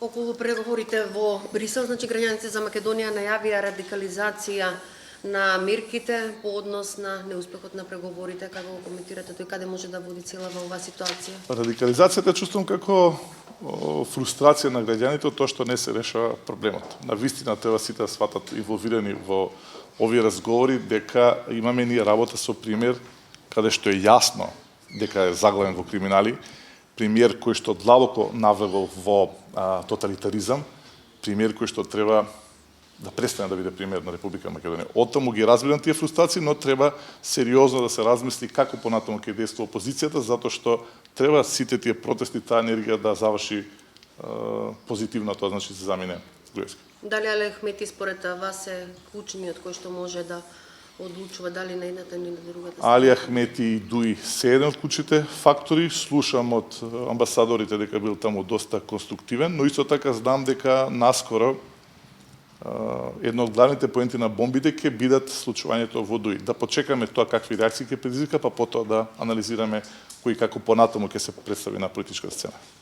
Околу преговорите во Брисел, значи граѓаните за Македонија најавија радикализација на мерките по однос на неуспехот на преговорите. Како го коментирате тој, каде може да води цела оваа ситуација? Радикализацијата чувствувам како фрустрација на граѓаните од тоа што не се решава проблемот. На вистина треба сите да сватат инволвирани во овие разговори дека имаме ние работа со пример каде што е јасно дека е заглавен во криминали, премиер кој што длабоко навлегол во тоталитаризам, премиер кој што треба да престане да биде премиер на Република Македонија. Оттаму ги разбирам тие фрустрации, но треба сериозно да се размисли како понатаму ќе действува опозицијата, затоа што треба сите тие протести, таа енергија да заврши позитивно, тоа значи се замине Груевски. Дали Али Ахмети според вас е клучниот кој што може да одлучува дали на едната или на другата страна? Али Ахмети и Дуи се еден од клучните фактори. Слушам од амбасадорите дека бил таму доста конструктивен, но исто така знам дека наскоро едно од главните поенти на бомбите ќе бидат случувањето во Дуи. Да почекаме тоа какви реакции ќе предизвика, па потоа да анализираме кој како понатаму ќе се представи на политичка сцена.